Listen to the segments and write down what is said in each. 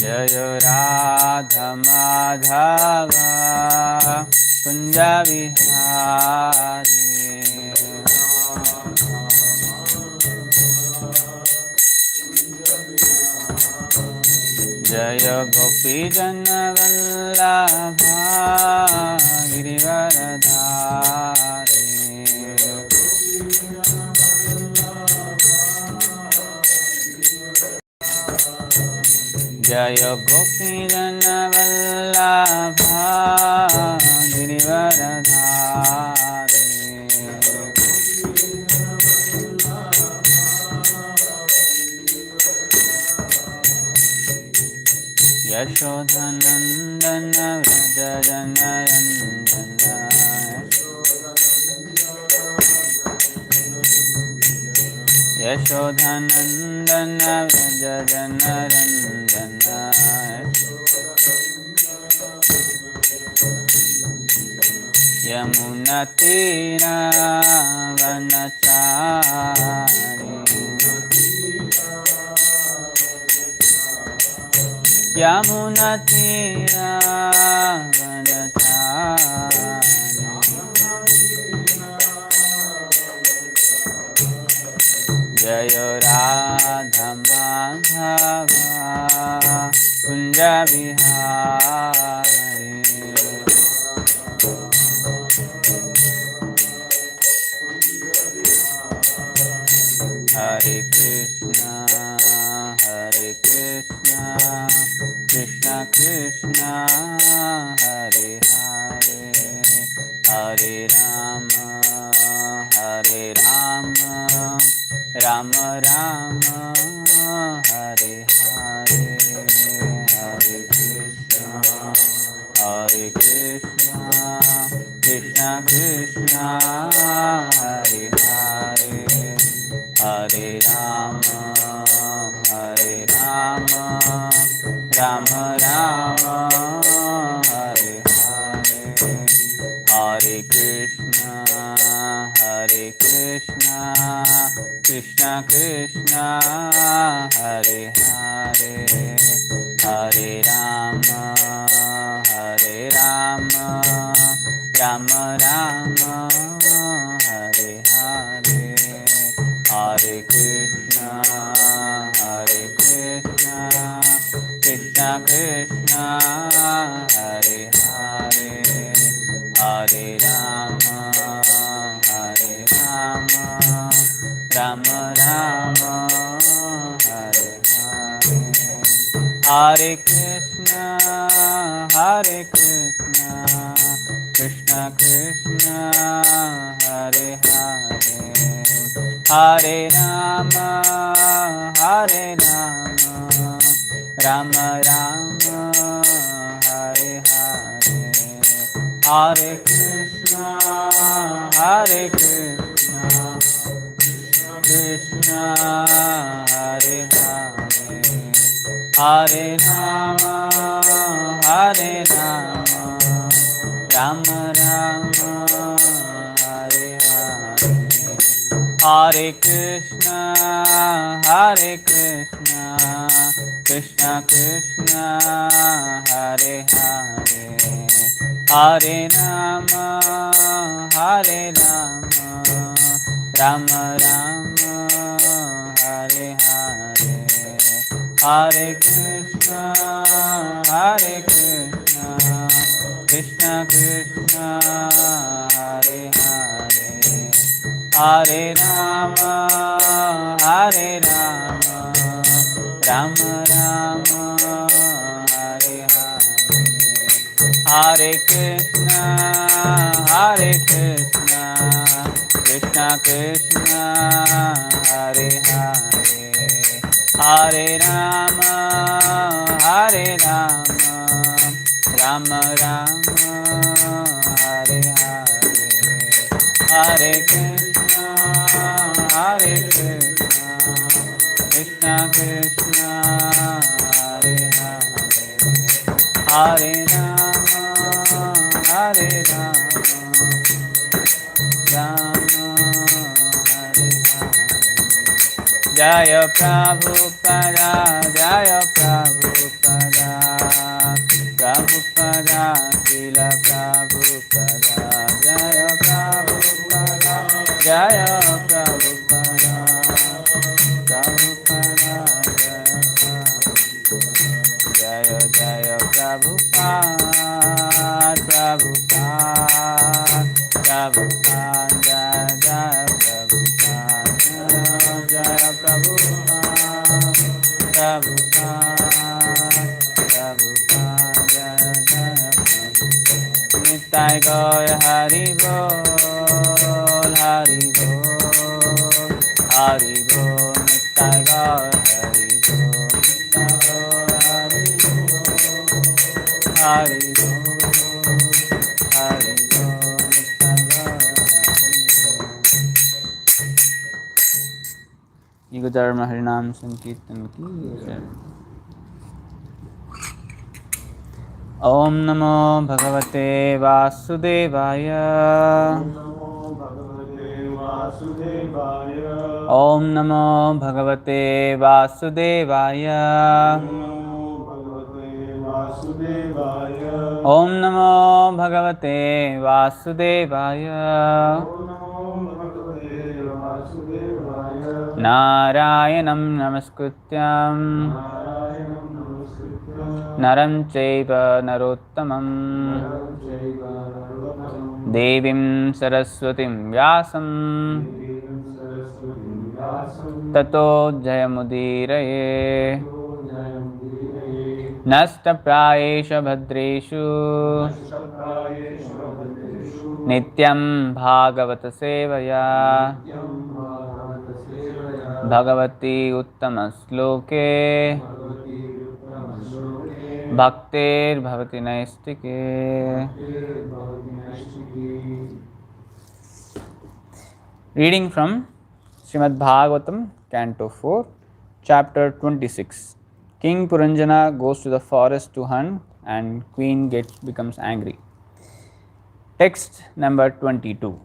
जय राधा माधव कुंज विहारी। जय गोपी जन वल्लभा गिरिवरधारी। जय गोपी जन वल्लभा गिरिवरधारी। यशोधनंदन व्रज जनरंजन। यशोधनंदन व्रज जनरंजन। यमुना तीरा वनचारी। यमुना तीरा वनचारी। जय राधा माधव कुंज विहारी। हरे कृष्णा कृष्णा कृष्णा हरे हरे, हरे राम राम राम हरे हरे। हरे कृष्णा कृष्णा कृष्णा हरे हरे, हरे राम राम राम हरे हरे। हरे कृष्णा कृष्णा कृष्णा हरे हरे, हरे राम राम राम हरे हरे। हरे कृष्णा कृष्णा कृष्णा हरे हरे, हरे राम राम राम हरे हरे। हरे कृष्णा कृष्णा कृष्णा हरे हरे, हरे राम राम राम हरे हरे। हरे कृष्णा कृष्णा हरे हरे, हरे राम राम राम हरे हरे। हरे कृष्णा कृष्णा कृष्णा हरे हरे, हरे राम राम राम हरे हरे। हरे कृष्णा कृष्णा कृष्णा हरे हरे, हरे राम राम राम हरे हरे। हरे कृष्णा कृष्णा कृष्णा हरे हरे, हरे राम राम राम हरे हरे। हरे कृष्णा कृष्णा कृष्णा हरे हरे, हरे राम राम हरे हरे। जय प्रभुपद जय Prabhupad Srila Prabhupada, Jaya Prabhupada, Jaya Prabhupada, Prabhupada, Jaya Jaya Prabhupada, Prabhupada, Prabhupada, Jaya Jaya Prabhupada, Jaya Prabhupada, Prabhupada, Prabhupada, Jaya Nitai Gaur Hari Bol, Hari Bol, Hari Bol, Nitai Gaur Hari Bol, Nitai Gaur Hari Bol, Hari Bol, Nitai Gaur Hari Bol. Ego Dharma Harinam Sankirtan ki jai. Om Namo Bhagavate Vasudevaya. Om Namo Bhagavate Vasudevaya. Om Namo Bhagavate Vasudevaya. Narayanam Namaskrityam Naram Chaiva Narottamam Devim Saraswatim Vyasam Tato Jayamudiraye Nasta Prayesha Bhadreshu Nityam Bhagavata Sevaya Bhagavati Uttama Sloke Bhaktir Bhavati Naistike. Reading from Srimad Bhagavatam, Canto 4, Chapter 26. King Puranjana goes to the forest to hunt and Queen becomes angry. Text number 22.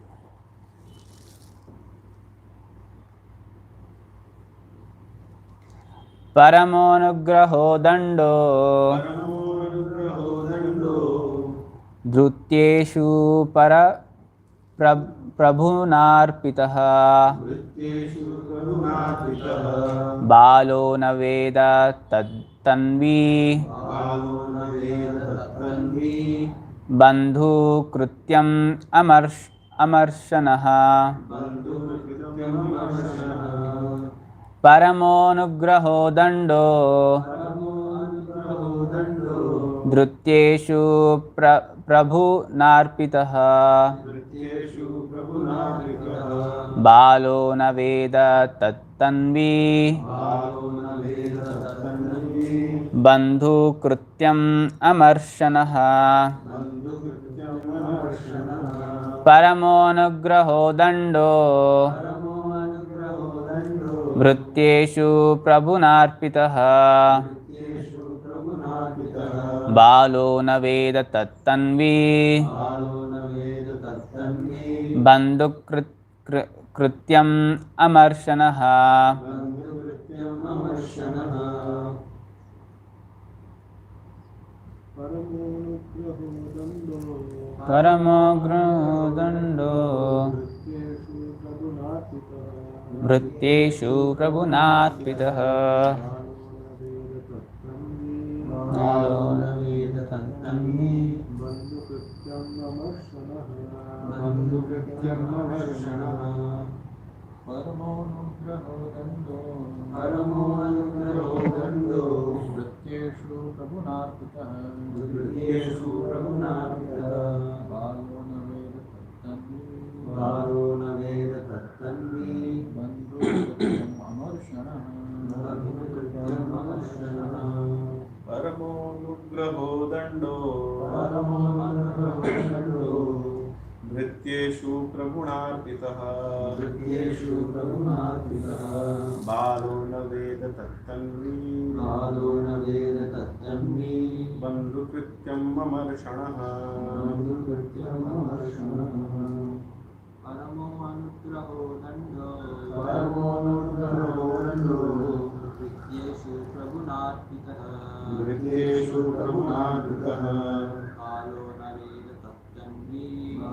Paramonugraho dando dhrutyeshu prabhunarpitaha balo na veda tanvi bandhu krutyam amarshanaha Paramonugraho dando dhrutyeshu prabhu narpitaha balo na veda tattanvi bandhu krutyam amarshanaha Paramonugraho dando Dhrutyeshu prabhunarpitaha balo na veda tattanvi bandhu krutyam amarshanaha. Paramonugraho dando Dhrutyeshu prabhunarpitaha balo na veda tattanvi bandhu krutyam amarshanaha. Paramonugraho dando Dhrutyeshu prabhunarpitaha balo na veda tattanvi bandhu krutyam amarshanaha. Paramonugraho dando Dhrutyeshu prabhunarpitaha balo na veda tattanvi bandhu krutyam amarshanaha. Paramonugraho dando Dhrutyeshu prabhunarpitaha Dhrutyeshu prabhunarpitaha balo na veda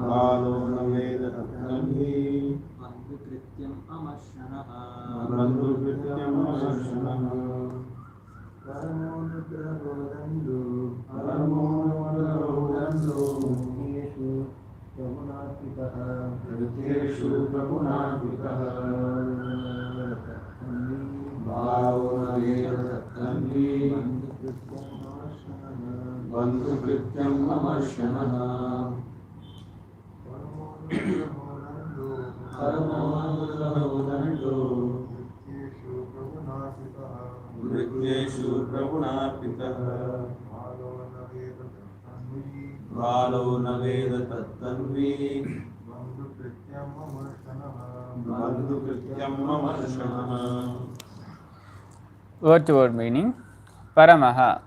बालो न वेद तत्त्वं हि बन्धुकृत्यम् अमर्षणः बन्धुकृत्यम् अमर्षणः परमोऽनुग्रहो कृत्येषु प्रगुणान्वितः भावो न वेद तत्त्वं हि बन्धुकृत्यम् अमर्षणः परमोऽनुग्रहो दण्डो कृत्येषु प्रगुणार्पितः बालो न वेद तत्त्वं हि बन्धुकृत्यम् अमर्षणः Word to word meaning: Paramaha,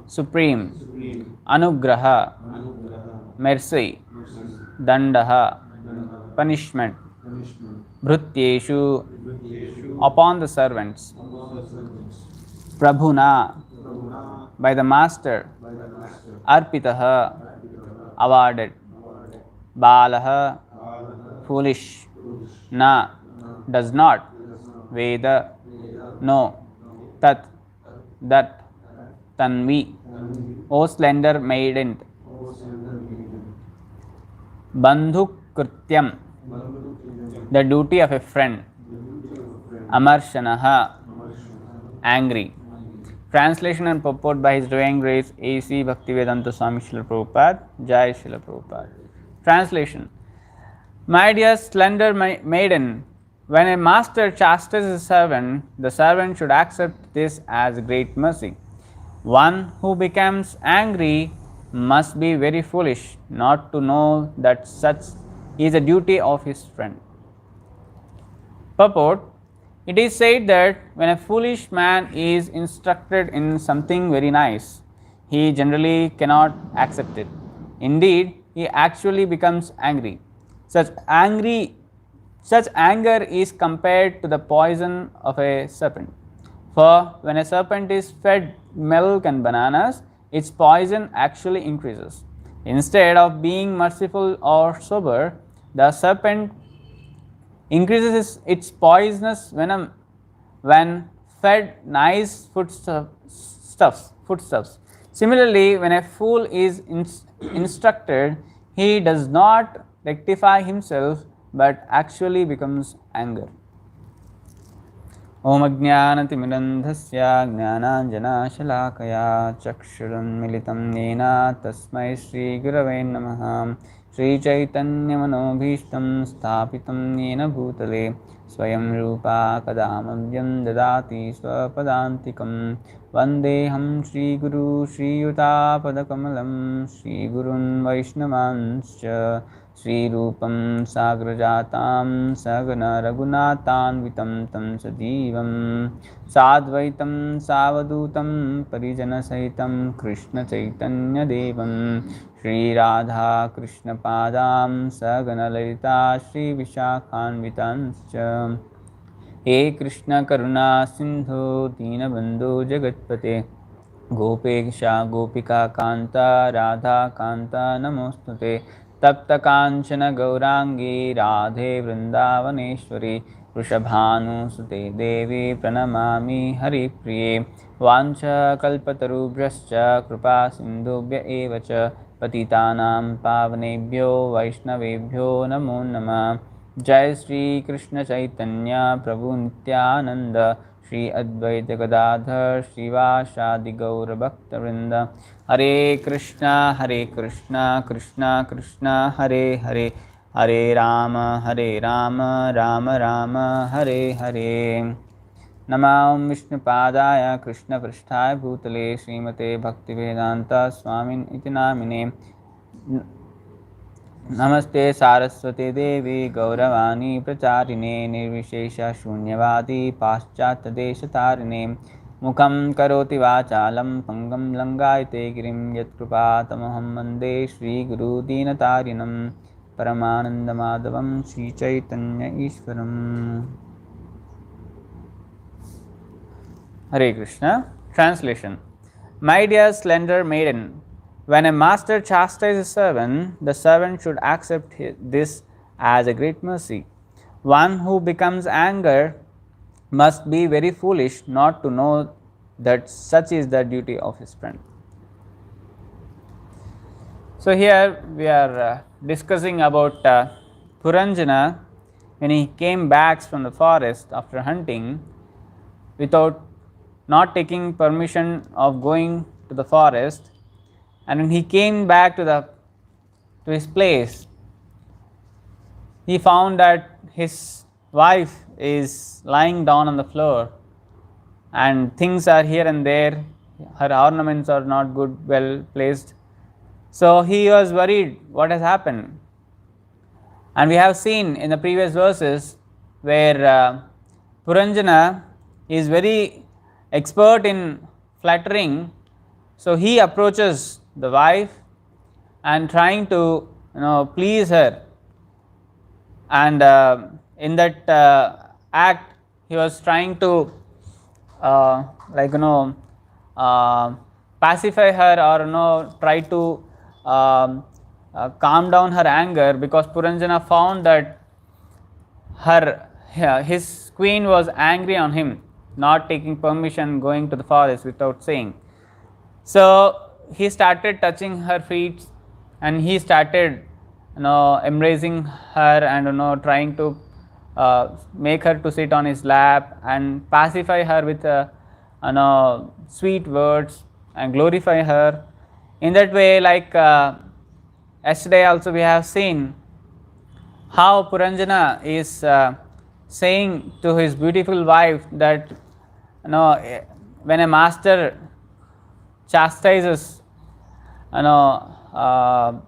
supreme; Anugraha, mercy; Dandaha, punishment; Bhrutyeshu, upon the servants; Prabhuna, by the master; Arpitaha, awarded; Balaha, foolish; Na, does not; Veda, no; Tat, that; Tanvi, O slender maiden; Bandhu Krityam, the duty of a friend; Amarshanaha, angry. Translation and purport by His Divine Grace A.C. Bhaktivedanta Swami Srila Prabhupada. Jai Srila Prabhupada. Translation: My dear slender maiden, when a master chastises a servant, the servant should accept this as great mercy. One who becomes angry must be very foolish not to know that such is a duty of his friend. Purport: It is said that when a foolish man is instructed in something very nice, he generally cannot accept it. Indeed, he actually becomes angry. Such anger is compared to the poison of a serpent. For when a serpent is fed milk and bananas, its poison actually increases. Instead of being merciful or sober, the serpent increases its poisonous venom when fed nice foodstuffs. Similarly, when a fool is instructed, he does not rectify himself but actually becomes anger. Om Ajnanatimirandhasya Jnananjanashalakaya Chakshurunmilitam Nena Tasmai Shri Gurave Namaha. Shri Chaitanya Manobhishtam Sthapitam Nena Bhutale Swayam Rupa Kadamavyam Dadati Swapadantikam Vandeham Shri Guru Shri Yuta Padakamalam Shri Gurun Vaishnavanscha Shri Rupam Sagrajatam Sagana Raghunathanvitam Tam Sadivam Sadvaitam Savadutam Parijana Sahitam Krishna Chaitanya Devam Shri Radha Krishna Padam Sagana Lalita Shri Vishakhanvitanscha He Krishna Karuna Sindhu Dinabandhu Jagatpate Gopesha Gopika Kanta Radha Kanta Namostute Tapta Kanchana Gaurangi Radhe Vrindavaneshwari Vrishabhanu Sute Devi Pranamami Hari Priye Vancha Kalpatarubhyascha Kripa Sindhubhya Evacha Patitanam Pavanebhyo Vaishnavebhyo Namo Namah Jai Shri Krishna Chaitanya Prabhu Nityananda Shri Advaita Gadadhar Shivashadi Gaura Bhakta Vrinda Hare Krishna Krishna Krishna Hare Hare Hare Rama Rama Rama Hare Hare Namam Vishnu Padaya Krishna Prishthaya Bhutale Srimate Bhaktivedanta Swamin iti namine Namaste Saraswati Devi Gauravani Pracharine Nirvishesha Shunyavadi Paschatya Deshatarine Mukham Karoti Vachalam Pangam Langayate Girim Yatkrupatamaham Vande Shri Guru Dinatarinam Paramananda Madhavam Shri Chaitanya Ishwaram. Hare Krishna. Translation: My dear slender maiden, when a master chastises a servant, the servant should accept this as a great mercy. One who becomes angry must be very foolish not to know that such is the duty of his friend. So here we are discussing about Puranjana when he came back from the forest after hunting without not taking permission of going to the forest, and when he came back to his place, he found that his wife is lying down on the floor and things are here and there, her ornaments are not well placed. So he was worried what has happened, and we have seen in the previous verses where Puranjana is very expert in flattering, so he approaches the wife and trying to please her, and in that act he was trying to pacify her or try to calm down her anger, because Puranjana found that his queen was angry on him not taking permission going to the forest without saying. So he started touching her feet and he started embracing her and trying to make her to sit on his lap and pacify her with sweet words and glorify her. In that way, like yesterday also we have seen how Puranjana is saying to his beautiful wife that when a master chastises a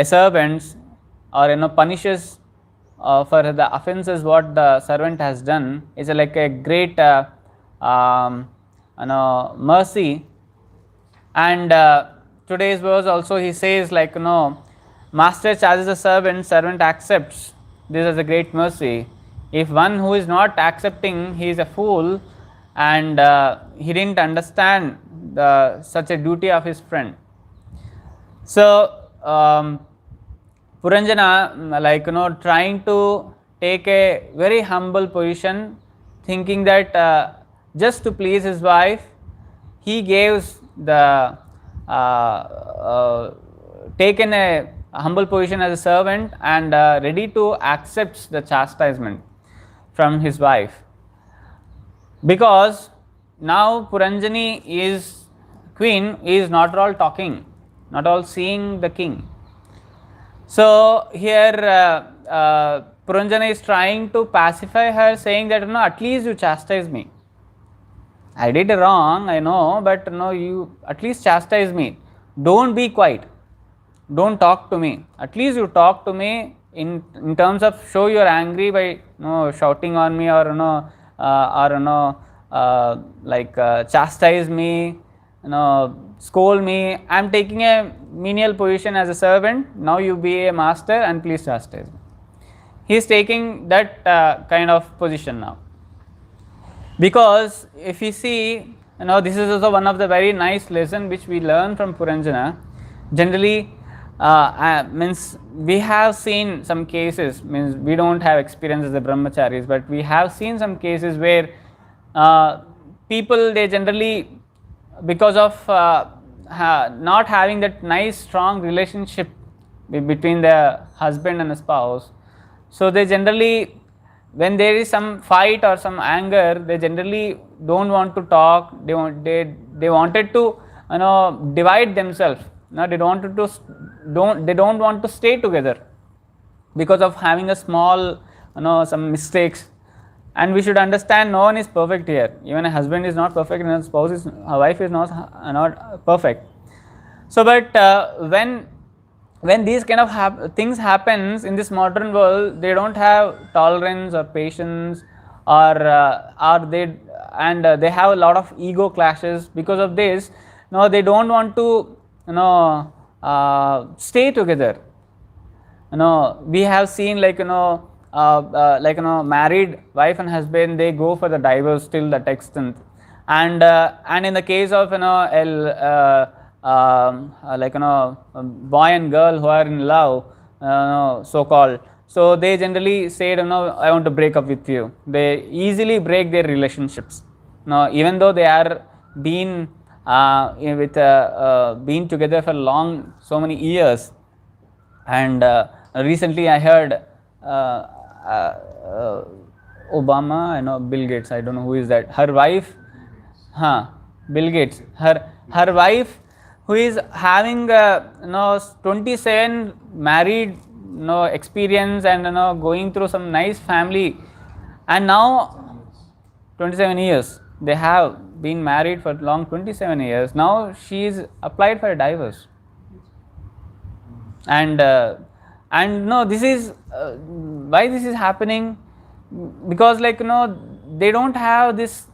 servant or punishes for the offences what the servant has done, is like a great mercy. And today's verse also he says like master charges a servant, servant accepts, this is a great mercy. If one who is not accepting, he is a fool and he didn't understand such a duty of his friend. So Puranjana trying to take a very humble position, thinking that just to please his wife he gives the taken a humble position as a servant and ready to accept the chastisement from his wife, because now Puranjani is queen is not all talking, not all seeing the king. So here Puranjana is trying to pacify her, saying that at least you chastise me. I did wrong, I know, but you at least chastise me. Don't be quiet. Don't talk to me. At least you talk to me in terms of show you are angry by shouting on me or chastise me, scold me. I am taking a menial position as a servant. Now you be a master and please chastise me. He is taking that kind of position now. Because if you see, this is also one of the very nice lesson which we learn from Puranjana. Generally, means we have seen some cases, means we don't have experience as a brahmacharis, but we have seen some cases where people, they generally, because of not having that nice strong relationship between the husband and the spouse, so they generally, when there is some fight or some anger, they generally don't want to talk. They wanted to divide themselves. They don't want to stay together because of having a small some mistakes. And we should understand no one is perfect here. Even a husband is not perfect, and a wife is not perfect. So, but when these kind of things happens in this modern world, they don't have tolerance or patience, or they have a lot of ego clashes. Because of this, they don't want to stay together. We have seen married wife and husband, they go for the divorce till that extent. And in the case of like a boy and girl who are in love, so called. So they generally say, I want to break up with you. They easily break their relationships. Now, even though they are been been together for long, so many years, and recently I heard Obama, I know Bill Gates, I don't know who is that. Her wife, Bill Gates, her wife, who is having 27 married experience, and going through some nice family, and now 27 years they have been married for long, 27 years. Now she is applied for a divorce, and no, this is why this is happening, because they don't have this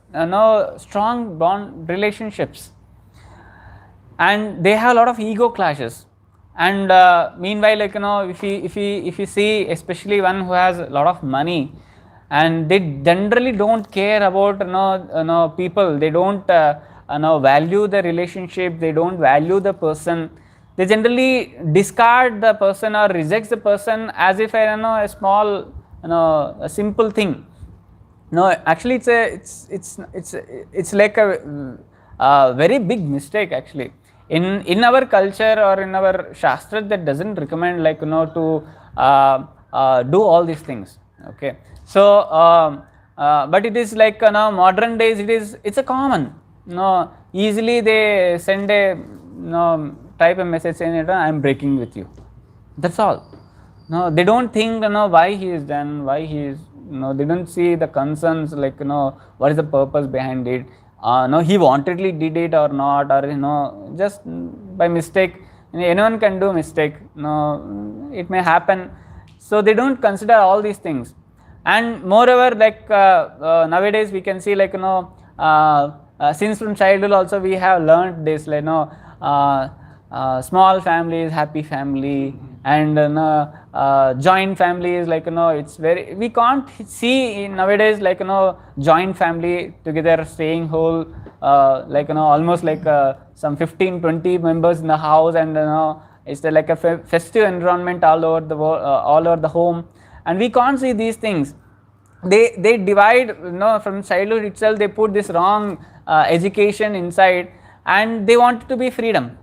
strong bond relationships, and they have a lot of ego clashes. And meanwhile, if you see, especially one who has a lot of money, and they generally don't care about people, they don't value the relationship, they don't value the person, they generally discard the person or rejects the person as if a small a simple thing. No, actually it's like a very big mistake actually. In our culture or in our shastra, that doesn't recommend to do all these things. Okay, so but it is now modern days, it's a common, easily they send a type a message saying I am breaking with you, that's all. No, they don't think why he is done, why he is, they don't see the concerns, what is the purpose behind it. No, he wantedly did it or not, or just by mistake. Anyone can do mistake, it may happen. So they don't consider all these things. And moreover, nowadays we can see since from childhood also we have learned this, small families, happy family, and joint families, it's very, we can't see in nowadays joint family together staying whole, almost some 15-20 members in the house, and it's like a festive environment all over the world, all over the home, and we can't see these things. They divide, from childhood itself they put this wrong education inside, and they want to be freedom,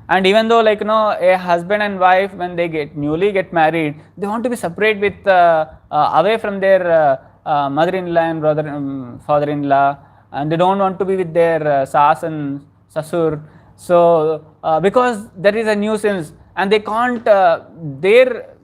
and even though a husband and wife, when they newly get married, they want to be separate with away from their mother-in-law and father-in-law, and they don't want to be with their sas and sasur. So because there is a nuisance, and they can't, their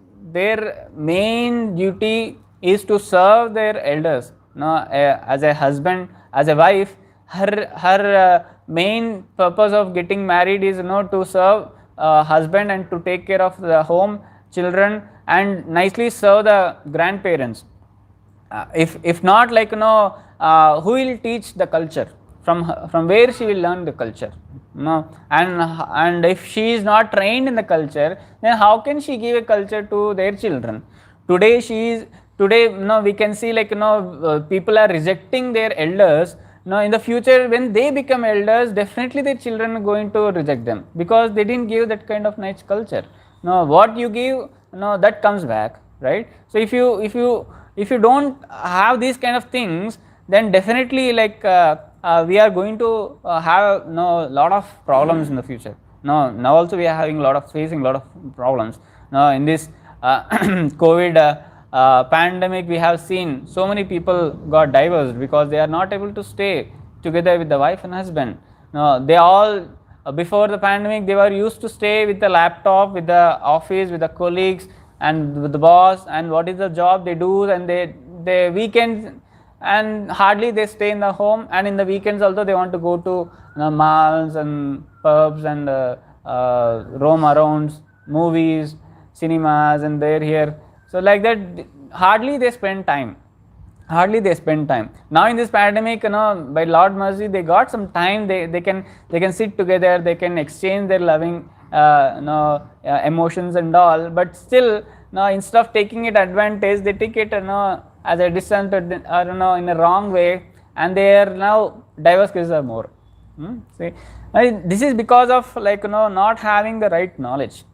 main duty is to serve their elders. As a husband, as a wife, her main purpose of getting married is to serve husband and to take care of the home, children, and nicely serve the grandparents. If not, who will teach the culture? From where she will learn the culture? And if she is not trained in the culture, then how can she give a culture to their children? Today we can see people are rejecting their elders. Now in the future, when they become elders, definitely their children are going to reject them, because they didn't give that kind of nice culture. Now what you give, that comes back, right? So if you don't have these kind of things, then definitely we are going to have lot of problems in the future. Now also we are facing a lot of problems. Now in this COVID pandemic, we have seen so many people got divorced because they are not able to stay together with the wife and husband. They all, before the pandemic, they were used to stay with the laptop, with the office, with the colleagues, and with the boss, and what is the job they do, and they weekends, and hardly they stay in the home, and in the weekends also they want to go to malls and pubs and roam around, movies, cinemas, and they're here. So like that, hardly they spend time. Now in this pandemic, by Lord mercy, they got some time. They can sit together. They can exchange their loving emotions and all. But still, instead of taking it advantage, they take it as a distance, or in a wrong way, and they are now divorce cases are more. See, This is because of not having the right knowledge.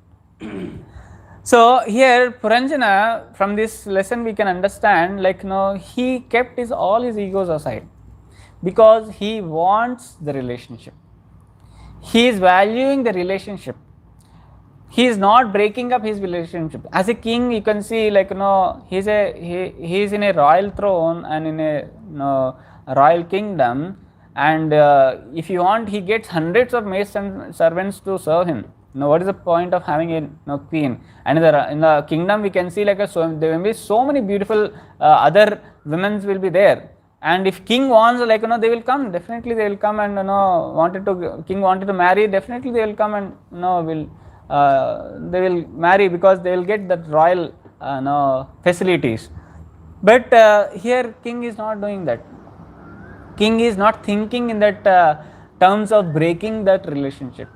So here Puranjana, from this lesson we can understand he kept all his egos aside because he wants the relationship. He is valuing the relationship. He is not breaking up his relationship. As a king, you can see he is in a royal throne and in a royal kingdom, and if you want, he gets hundreds of maids and servants to serve him. What is the point of having a queen? And in the kingdom, we can see so there will be so many beautiful other women will be there. And if king wants, they will come. Definitely, they will come, and king wanted to marry. Definitely, they will come and they will marry because they will get that royal facilities. But here, king is not doing that. King is not thinking in that terms of breaking that relationship.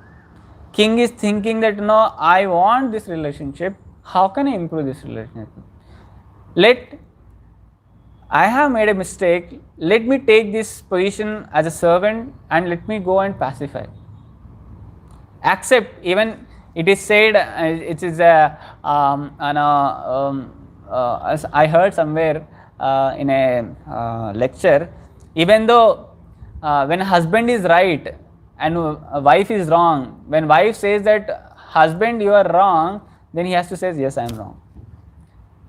King is thinking that I want this relationship. How can I improve this relationship? I have made a mistake. Let me take this position as a servant and let me go and pacify. Accept. Even it is said, it is as I heard somewhere in a lecture, even though when husband is right and wife is wrong, when wife says that husband you are wrong, then he has to say yes, I am wrong,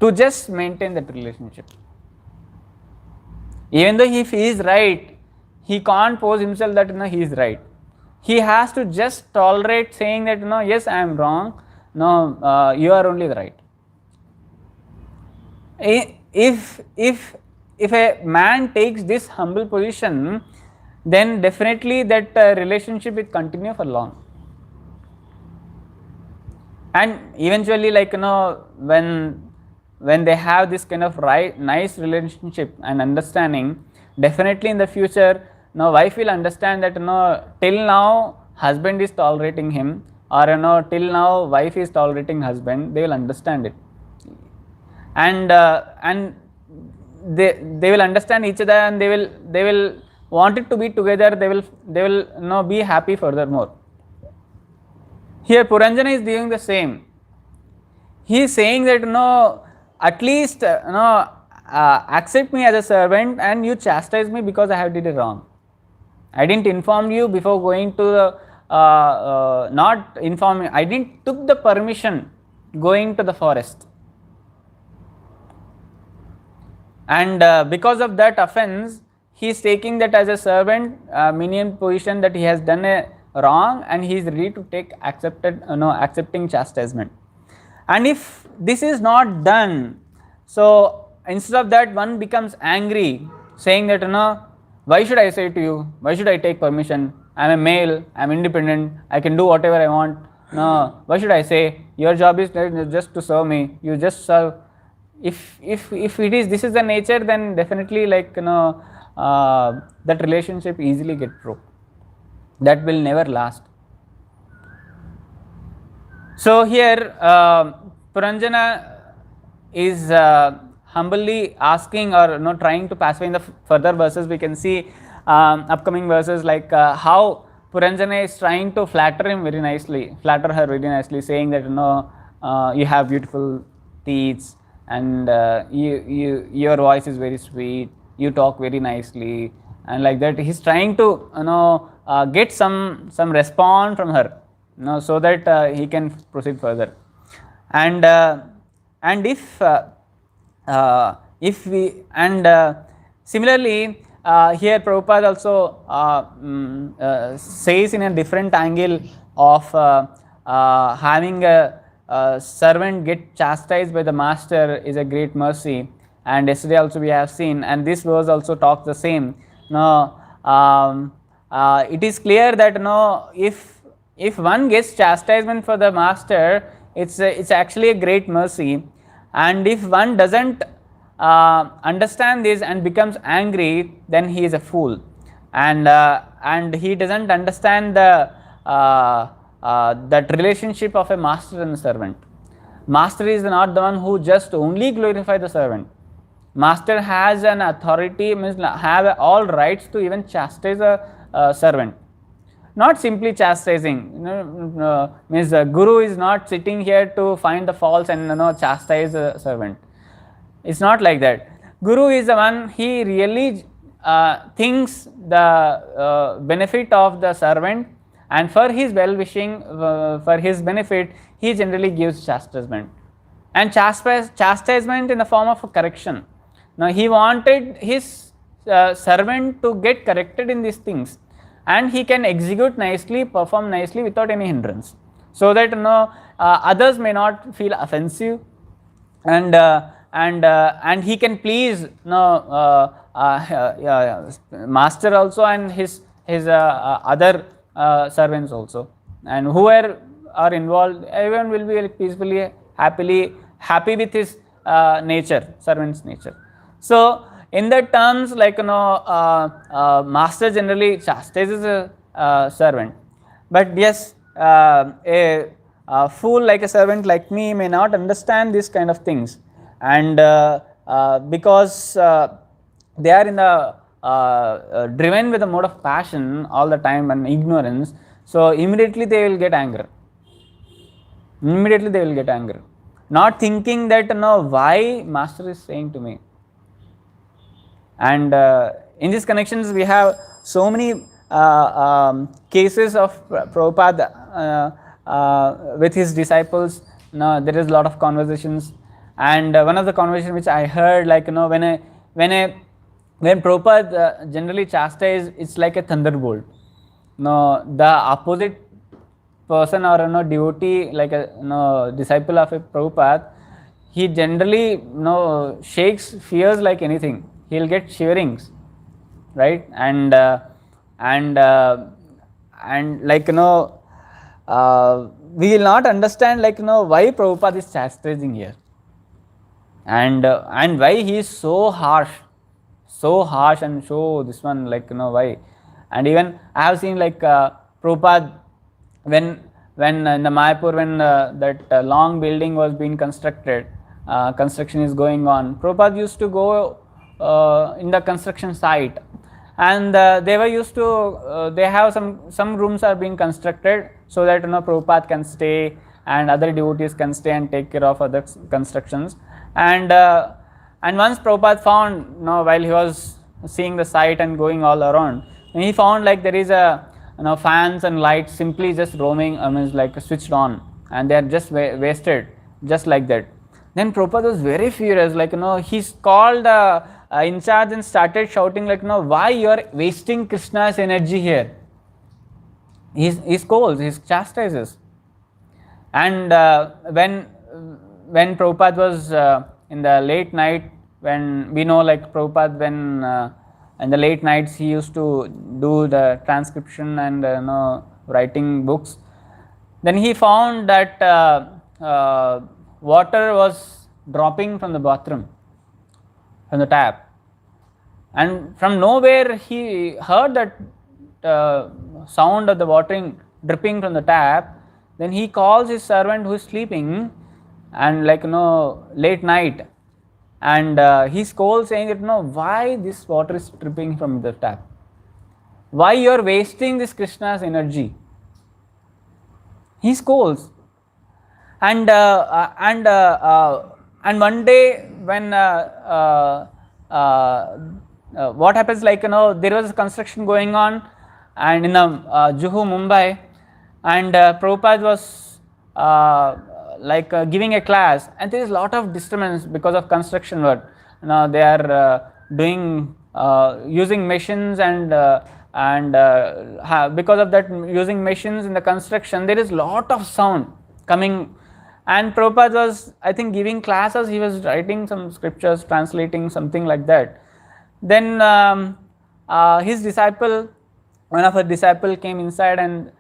to just maintain that relationship. Even though if he is right, he can't pose himself that he is right. He has to just tolerate saying that yes, I am wrong, you are only right. If a man takes this humble position, then definitely that relationship will continue for long. And eventually, when they have this kind of nice relationship and understanding, definitely in the future, wife will understand that till now husband is tolerating him, or till now wife is tolerating husband. They will understand it, and they will understand each other, and they will want it to be together. They will be happy furthermore. Here Puranjana is doing the same. He is saying that at least accept me as a servant, and you chastise me because I have did it wrong. I didn't inform you before going to the not inform. I didn't took the permission going to the forest, and because of that offense, he is taking that as a servant minion position, that he has done a wrong, and he is ready to take accepting chastisement. And if this is not done, so instead of that, one becomes angry, saying that why should I say to you? Why should I take permission? I am a male, I am independent, I can do whatever I want. No, why should I say? Your job is just to serve me. You just serve. If this is the nature, then definitely that relationship easily get broke. That will never last. So here Puranjana is humbly asking, or trying to pacify. In the further verses we can see upcoming verses, how Puranjana is trying to flatter her very nicely, saying that you have beautiful teeth, and your voice is very sweet, you talk very nicely, and like that he's trying to get some response from her, so that he can proceed further. And if we, and similarly here Prabhupada also says in a different angle of having a servant get chastised by the master is a great mercy. And yesterday also we have seen, and this verse also talks the same. It is clear that if one gets chastisement for the master, it's actually a great mercy. And if one doesn't understand this and becomes angry, then he is a fool, and he doesn't understand the that relationship of a master and servant. Master is not the one who just only glorify the servant. Master has an authority, means have all rights to even chastise a servant. not simply chastising. Means guru is not sitting here to find the faults and chastise the servant. It's not like that. Guru is the one, he really thinks the benefit of the servant, and for his well wishing, for his benefit, he generally gives chastisement. And chastisement in the form of a correction. Now he wanted his servant to get corrected in these things, and he can execute nicely, perform nicely without any hindrance, so that others may not feel offensive, and he can please master also, and his other servants also, and whoever are involved, everyone will be peacefully, happy with his nature, servant's nature. So in that terms, like master generally chastises a servant, but yes, a fool like a servant like me may not understand these kind of things, and because they are in the driven with the mode of passion all the time and ignorance, so immediately they will get anger. Not thinking that why master is saying to me. And in these connections we have so many cases of Prabhupada with his disciples. There is a lot of conversations, and one of the conversations which I heard, like when Prabhupada generally chastise, it's like a thunderbolt. The opposite person or devotee, like a disciple of a Prabhupada, he generally shakes, fears like anything. He'll get shiverings, right? And like we will not understand like why Prabhupada is chastising here, and why he is so harsh, and so this one, like why. And even I have seen like Prabhupada, when in the Mayapur, when that long building was being constructed, construction is going on, Prabhupada used to go in the construction site, and they were used to they have some rooms are being constructed so that Prabhupada can stay and other devotees can stay and take care of other constructions. And once Prabhupada found, while he was seeing the site and going all around, he found like there is a fans and lights simply just roaming, like switched on, and they are just wasted just like that. Then Prabhupada was very furious, like he's called in charge and started shouting like, why you are wasting Krishna's energy here. He scolds, he chastises. And when Prabhupada was in the late night, when we know like Prabhupada, when in the late nights he used to do the transcription and writing books, then he found that water was dropping from the bathroom, from the tap, and from nowhere he heard that sound of the water dripping from the tap. Then he calls his servant who is sleeping, and like late night, and he scolds saying that why this water is dripping from the tap, why you are wasting this Krishna's energy. He scolds. And one day when what happens, like there was a construction going on, and in Juhu, Mumbai, and Prabhupada was like giving a class, and there is a lot of disturbance because of construction work. They are doing using machines, and because of that using machines in the construction, there is lot of sound coming. And Prabhupada was, I think, giving classes, he was writing some scriptures, translating something like that. Then his disciple, one of her disciple came inside and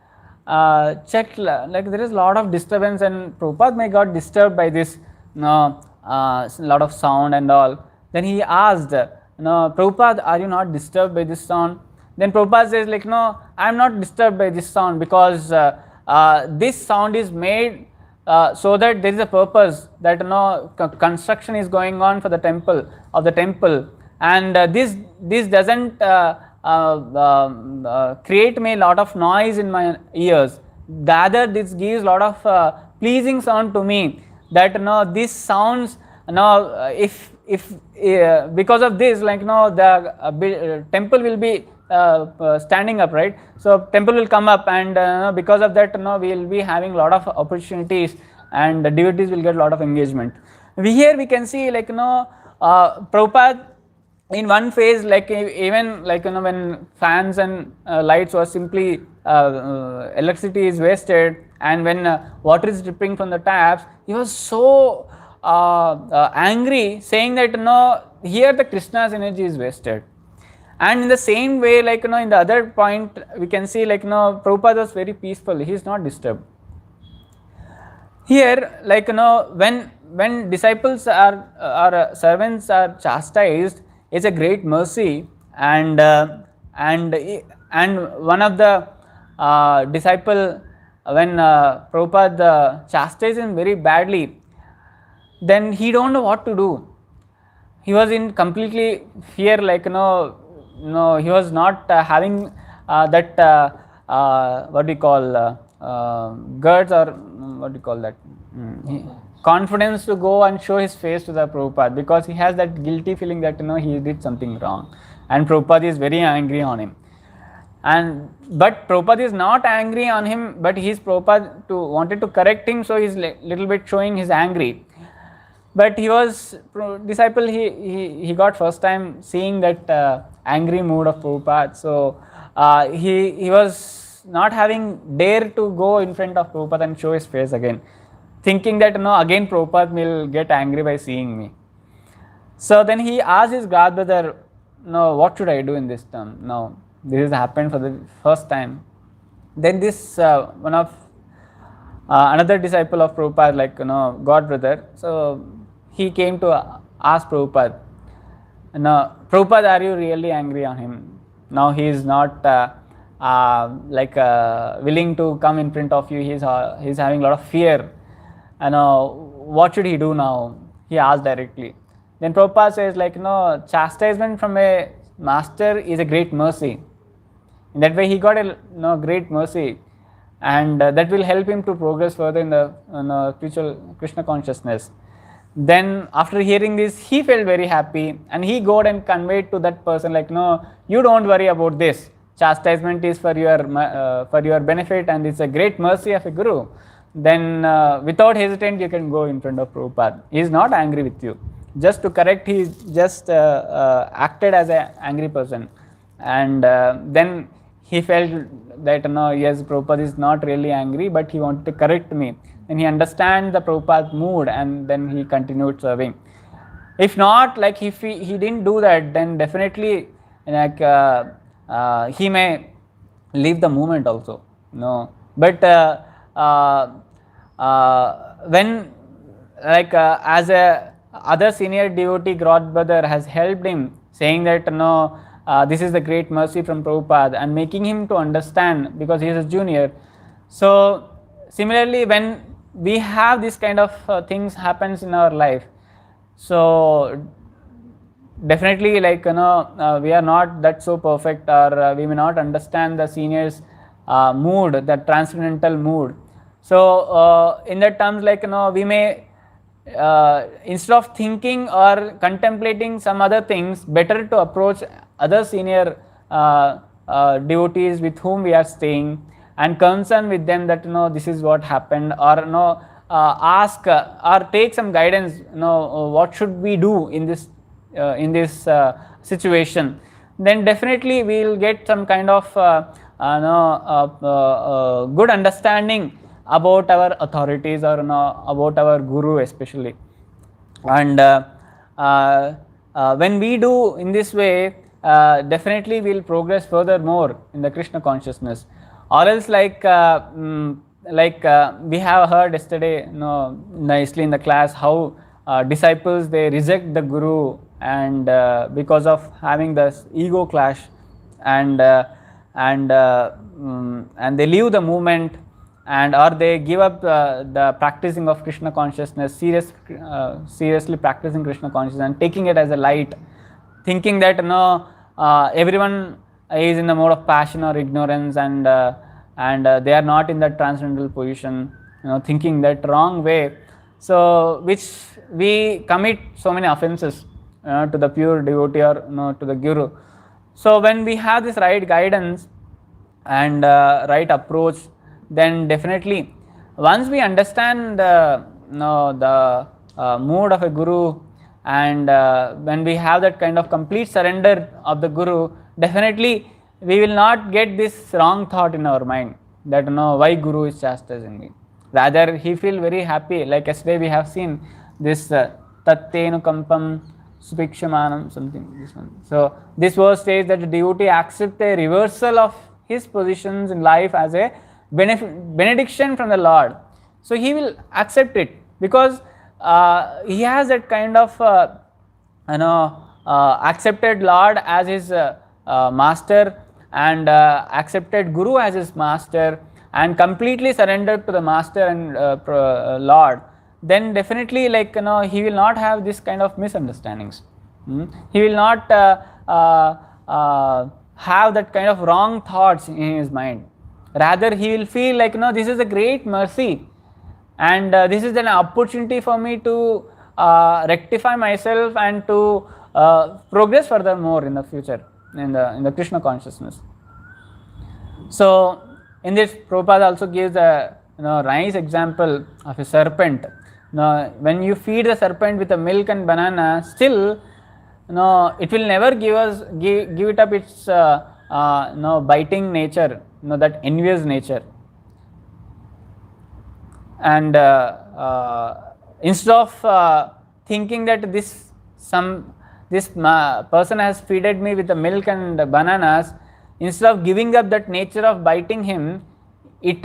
checked, like there is a lot of disturbance, and Prabhupada may got disturbed by this lot of sound and all. Then he asked, Prabhupada, are you not disturbed by this sound? Then Prabhupada says like, no, I am not disturbed by this sound, because this sound is made so that there is a purpose, that construction is going on for the temple, and this doesn't create me a lot of noise in my ears. Rather, this gives a lot of pleasing sound to me. That this sounds if because of this, like the temple will be standing up, right? So temple will come up, and because of that, we will be having a lot of opportunities, and the devotees will get a lot of engagement. Here we can see, like Prabhupada in one phase, like even like when fans and lights was simply electricity is wasted, and when water is dripping from the taps, he was so angry, saying that here the Krishna's energy is wasted. And in the same way, like in the other point we can see, like Prabhupada was very peaceful, he is not disturbed. Here, like when disciples or servants are chastised, it's a great mercy, and one of the disciple, when Prabhupada chastised him very badly, then he don't know what to do. He was in completely fear, like he was not having that what we call guards, or what do you call that, confidence to go and show his face to the Prabhupada, because he has that guilty feeling that he did something wrong, and Prabhupada is very angry on him. But Prabhupada is not angry on him, but he's Prabhupada wanted to correct him, so he's little bit showing his angry. But he was disciple, he got first time seeing that angry mood of Prabhupada, so he was not having dare to go in front of Prabhupada and show his face again, thinking that again Prabhupada will get angry by seeing me. So then he asked his god brother, what should I do in this term? Now this has happened for the first time. Then this one of another disciple of Prabhupada, like god brother, so he came to ask Prabhupada, Prabhupada, are you really angry on him? Now he is not willing to come in front of you, he's having a lot of fear, and what should he do now? He asked directly. Then Prabhupada says, like chastisement from a master is a great mercy. In that way he got a great mercy, and that will help him to progress further in the spiritual Krishna consciousness. Then after hearing this, he felt very happy, and he got and conveyed to that person, like you don't worry about this, chastisement is for your benefit, and it's a great mercy of a guru. Then without hesitant you can go in front of Prabhupada. He is not angry with you. Just to correct, he just acted as an angry person, and then he felt that yes, Prabhupada is not really angry, but he wanted to correct me. And he understands the Prabhupada's mood, and then he continued serving. If not, like if he didn't do that, then definitely like he may leave the movement also. But when like as a other senior devotee god brother has helped him, saying that this is the great mercy from Prabhupada, and making him to understand, because he is a junior. So similarly, when we have this kind of things happens in our life, so definitely like we are not that so perfect, or we may not understand the seniors mood, the transcendental mood. So in that terms, like we may instead of thinking or contemplating some other things, better to approach other senior devotees with whom we are staying, and concern with them that this is what happened, or ask or take some guidance, what should we do in this situation. Then definitely we will get some kind of good understanding about our authorities, or about our guru especially. And when we do in this way, definitely we will progress further more in the Krishna consciousness. Or else, like we have heard yesterday nicely in the class, how disciples, they reject the guru, and because of having this ego clash, and they leave the movement, and or they give up the practicing of Krishna consciousness, seriously practicing Krishna consciousness and taking it as a light, thinking that everyone is in the mode of passion or ignorance, and they are not in that transcendental position, thinking that wrong way, so which we commit so many offenses to the pure devotee or to the guru. So when we have this right guidance and right approach, then definitely once we understand the mood of a guru, and when we have that kind of complete surrender of the guru, definitely we will not get this wrong thought in our mind that why guru is chastising me. Rather he feel very happy, like yesterday we have seen this tattenu kampam supikshamanam, something, this one. So this verse says that the devotee accepts a reversal of his positions in life as a benediction from the Lord. So he will accept it because he has that kind of accepted Lord as his master, and accepted Guru as his master, and completely surrendered to the master and Lord. Then definitely, like he will not have this kind of misunderstandings. He will not have that kind of wrong thoughts in his mind. Rather he will feel like this is a great mercy, and this is an opportunity for me to rectify myself and to progress furthermore in the future in the Krishna consciousness. So in this, Prabhupada also gives a nice example of a serpent. When you feed the serpent with a milk and banana, still it will never give it up its biting nature, that envious nature. And instead of thinking that this person has feeded me with the milk and the bananas, instead of giving up that nature of biting him, it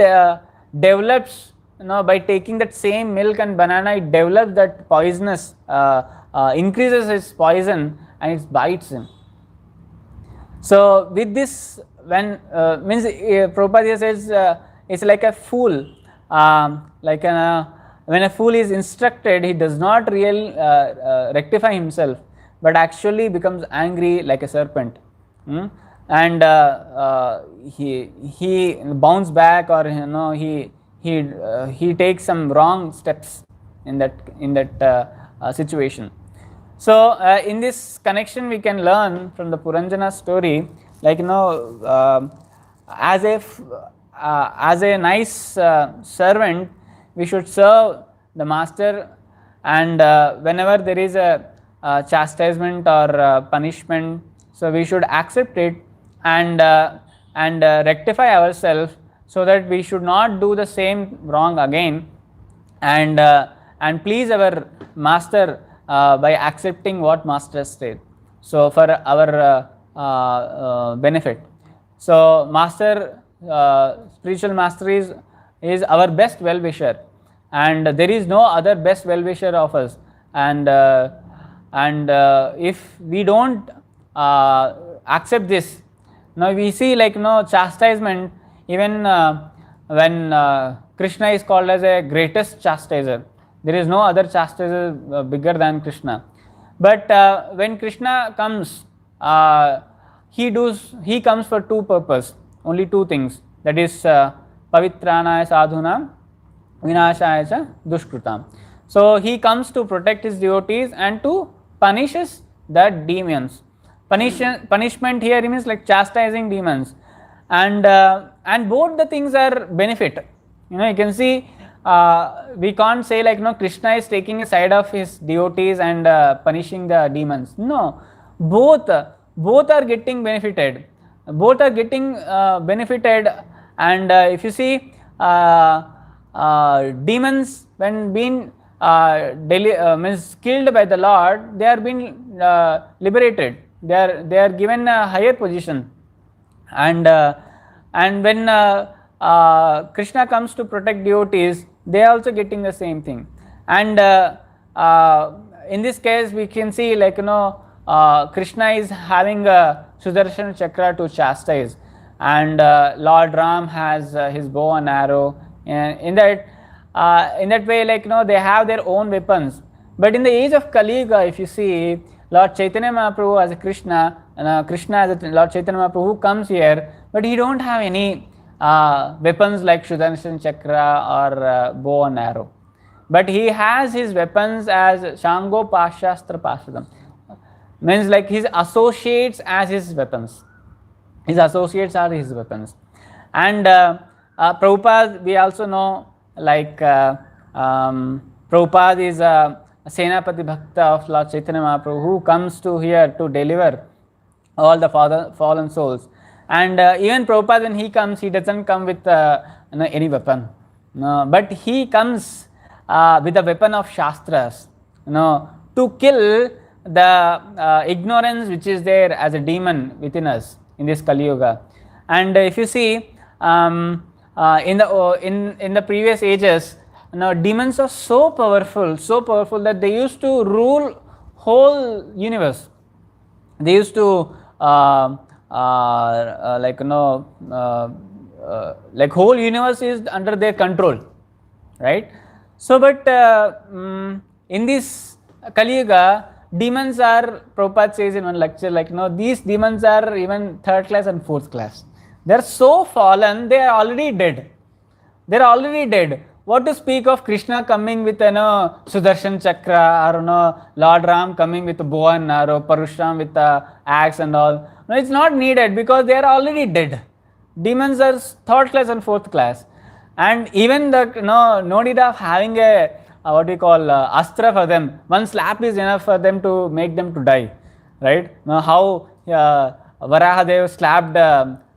develops, by taking that same milk and banana, it develops that poisonous, increases his poison and it bites him. So with this, when means Prabhupada says it's like a fool, when a fool is instructed, he does not really rectify himself, but actually becomes angry like a serpent, and he bounces back, or he takes some wrong steps in that situation. So in this connection, we can learn from the Puranjana story, like as a nice servant, we should serve the master, and whenever there is a chastisement or punishment, so we should accept it and rectify ourselves, so that we should not do the same wrong again, and please our master by accepting what master said, so for our benefit. So master, spiritual master is our best well-wisher, and there is no other best well-wisher of us, and if we don't accept this, now we see like chastisement, even when Krishna is called as a greatest chastiser. There is no other chastiser bigger than Krishna. But when Krishna comes, he comes for two purposes, only two things, that is pavitranaya sadhunam vinashaya cha dushkrutam. So he comes to protect his devotees and to punishes the demons. Punishment here means like chastising demons, and both the things are benefit. You can see, we can't say like Krishna is taking a side of his devotees and punishing the demons. No, both are getting benefited. Both are getting benefited, and if you see, demons when being means killed by the Lord, they are being liberated. They are given a higher position, and when Krishna comes to protect devotees, they are also getting the same thing. And in this case, we can see like Krishna is having a Sudarshan Chakra to chastise, and Lord Ram has his bow and arrow. And in that way, like they have their own weapons. But in the age of Kali Yuga, if you see, Lord Chaitanya Mahaprabhu as a Krishna, and Krishna as a Lord Chaitanya Mahaprabhu who comes here, but he don't have any weapons like Sudarshan Chakra or bow and arrow. But he has his weapons as Shango Pashastra Pasadam. Means like his associates as his weapons. His associates are his weapons. And Prabhupada, we also know, like Prabhupada is a Senapati Bhakta of Lord Chaitanya Mahaprabhu who comes to here to deliver all the fallen souls. And even Prabhupada, when he comes, he doesn't come with any weapon. No, but he comes with the weapon of Shastras, to kill the ignorance which is there as a demon within us in this Kali Yuga. And if you see, in the previous ages, demons are so powerful that they used to rule whole universe. They used to like whole universe is under their control, right? So, but in this Kali Yuga, demons are, Prabhupada says in one lecture, like these demons are even third class and fourth class. They are so fallen, they are already dead. They are already dead. What to speak of Krishna coming with Sudarshan Chakra, or Lord Ram coming with a bow and arrow, Parashram with a axe and all. No, it's not needed because they are already dead. Demons are third class and fourth class. And even the no need of having a what we call astra for them. One slap is enough for them to make them to die, right? Now how Varahadev slapped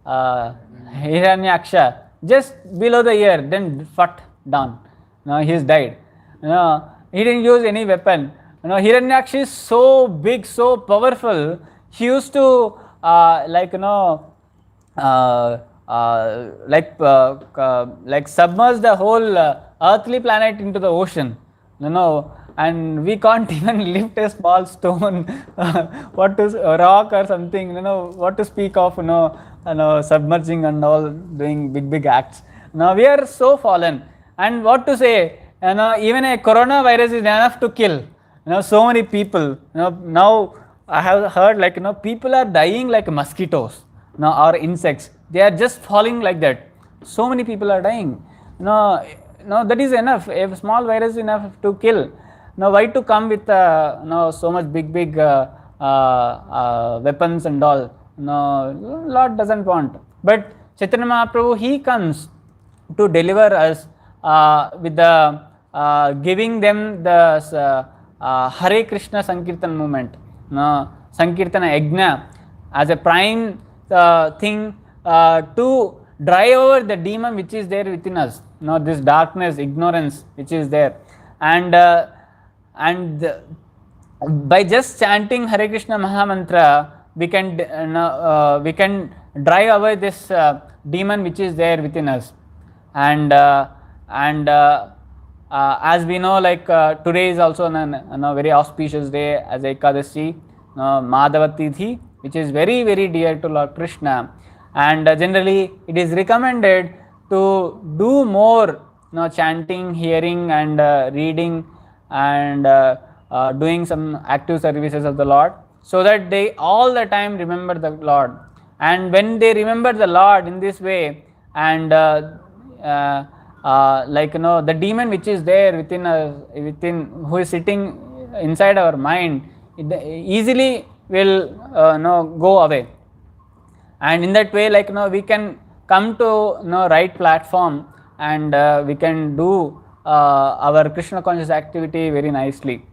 Hiranyaksha just below the ear, then fut down. Now he has died. He didn't use any weapon. Hiranyaksha is so big, so powerful. He used to like submerge the whole earthly planet into the ocean, and we can't even lift a small stone, what to rock or something, what to speak of, submerging and all, doing big acts. Now we are so fallen, and what to say, even a coronavirus is enough to kill, so many people. Now I have heard people are dying like mosquitoes, or insects. They are just falling like that. So many people are dying. That is enough. A small virus is enough to kill. Now why to come with so much big weapons and all? Lord doesn't want. But Chaitanya Mahaprabhu, he comes to deliver us with the giving them the Hare Krishna Sankirtan movement, Sankirtana Yajna, as a prime thing to drive over the demon which is there within us, this darkness, ignorance which is there, and by just chanting Hare Krishna Mahamantra, we can drive away this demon which is there within us. And as we know, today is also a very auspicious day as Ekadashi, Madhava Tithi, which is very dear to Lord Krishna. And generally it is recommended to do more chanting, hearing and reading and doing some active services of the Lord, so that they all the time remember the Lord. And when they remember the Lord in this way, and the demon which is there within who is sitting inside our mind, it easily will go away. And in that way, we can come to right platform, and we can do our Krishna conscious activity very nicely.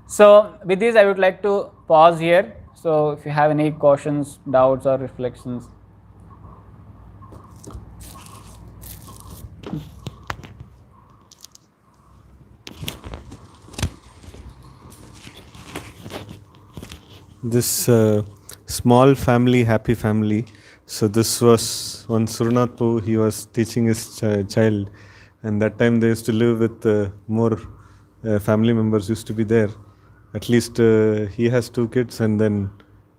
So with this, I would like to pause here. So if you have any questions, doubts or reflections. This small family, happy family. So this was one Surnath Prabhu, he was teaching his child, and that time they used to live with more family members used to be there. At least he has 2 kids, and then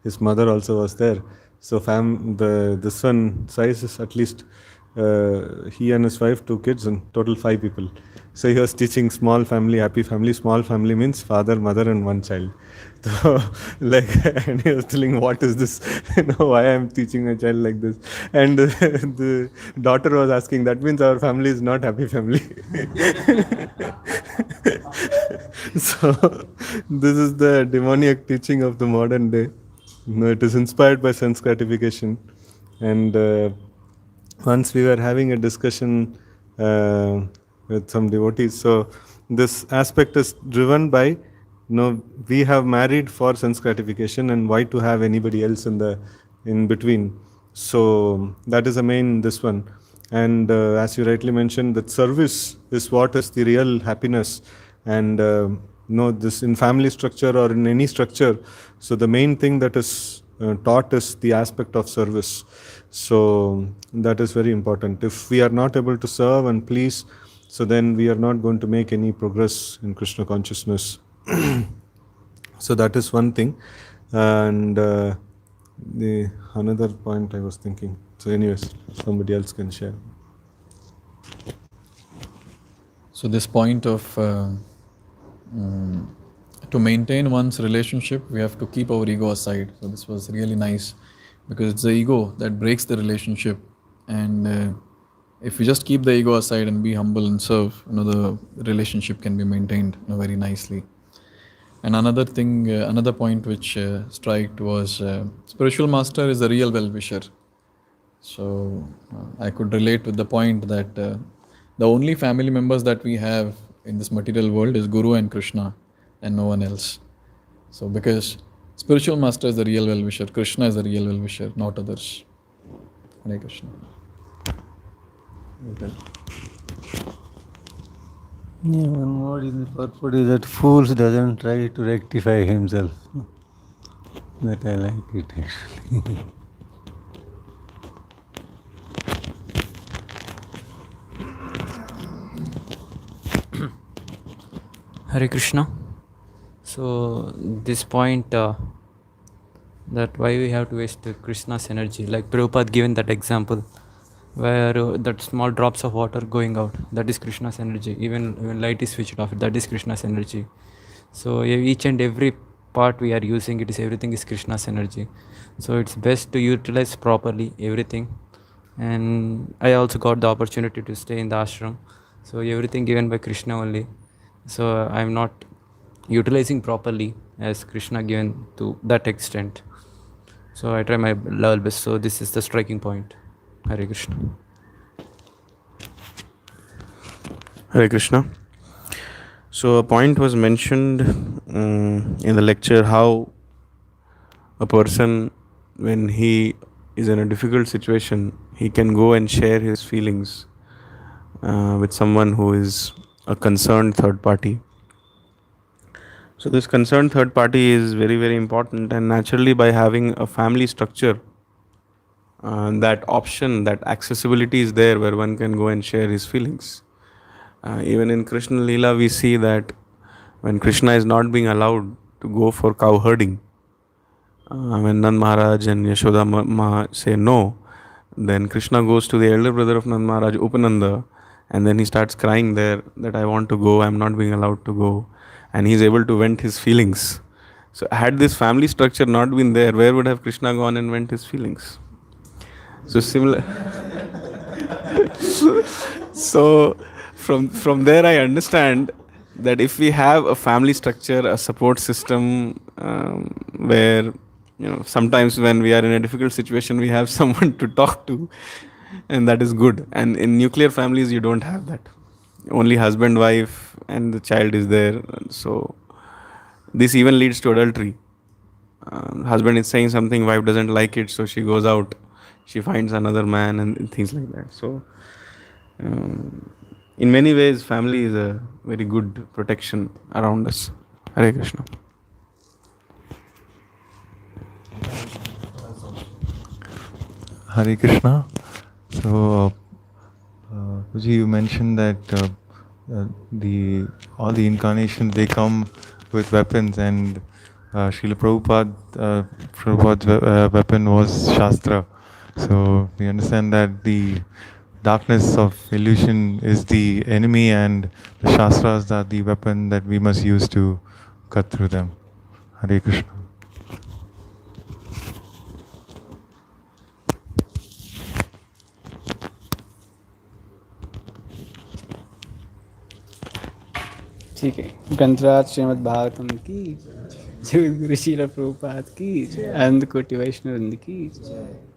his mother also was there. So this one size is at least he and his wife, 2 kids, and total 5 people. So he was teaching small family, happy family. Small family means father, mother, and one child. So, like, and he was telling, "What is this? Why I am teaching a child like this?" And the daughter was asking, "That means our family is not happy family." So, this is the demoniac teaching of the modern day. It is inspired by sense gratification, and once we were having a discussion with some devotees. So this aspect is driven by, we have married for sense gratification, and why to have anybody else in between. So that is the main this one. And as you rightly mentioned, that service is what is the real happiness. And this in family structure or in any structure. So the main thing that is taught is the aspect of service. So that is very important. If we are not able to serve and please, so then we are not going to make any progress in Krishna consciousness. So that is one thing. And the another point I was thinking. So anyways, somebody else can share. So this point of to maintain one's relationship, we have to keep our ego aside. So this was really nice, because it's the ego that breaks the relationship. And if we just keep the ego aside and be humble and serve, the relationship can be maintained very nicely. And another thing, another point which struck was spiritual master is the real well-wisher. So I could relate with the point that the only family members that we have in this material world is Guru and Krishna, and no one else. So because spiritual master is the real well-wisher, Krishna is the real well-wisher, not others. Hare Krishna. Yeah, one more in the purport is that fools doesn't try to rectify himself. That I like it actually. Hare Krishna. So this point that why we have to waste Krishna's energy, like Prabhupada given that example, where that small drops of water going out, that is Krishna's energy. Even light is switched off, that is Krishna's energy. So each and every part we are using, everything is Krishna's energy. So it's best to utilize properly everything. And I also got the opportunity to stay in the ashram. So everything given by Krishna only. So I'm not utilizing properly as Krishna given to that extent. So I try my level best. So this is the striking point. Hare Krishna. Hare Krishna. So a point was mentioned in the lecture, how a person, when he is in a difficult situation, he can go and share his feelings with someone who is a concerned third party. So this concerned third party is very, very important, and naturally by having a family structure, that option, that accessibility is there where one can go and share his feelings. Even in Krishna Leela, we see that when Krishna is not being allowed to go for cow herding, when Nand Maharaj and Yashoda Ma say no, then Krishna goes to the elder brother of Nand Maharaj, Upananda, and then he starts crying there that I want to go, I'm not being allowed to go, and he's able to vent his feelings. So had this family structure not been there, where would have Krishna gone and vent his feelings? So similar. So from there I understand that if we have a family structure, a support system, where sometimes when we are in a difficult situation, we have someone to talk to, and that is good. And in nuclear families, you don't have that. Only husband, wife, and the child is there. So this even leads to adultery. Husband is saying something, wife doesn't like it, so she goes out, she finds another man, and things like that. So in many ways, family is a very good protection around us. Hare Krishna. Hare Krishna. So, Puji, you mentioned that all the incarnations, they come with weapons, and Srila Prabhupada's weapon was Shastra. So we understand that the darkness of illusion is the enemy, and the Shastras are the weapon that we must use to cut through them. Hare Krishna. ठीक है, ग्रंथराज श्रीमद् भागवतम की जय, गुरु श्रील प्रभुपाद की जय, अनंत कोटि वैष्णव वृंद की जय।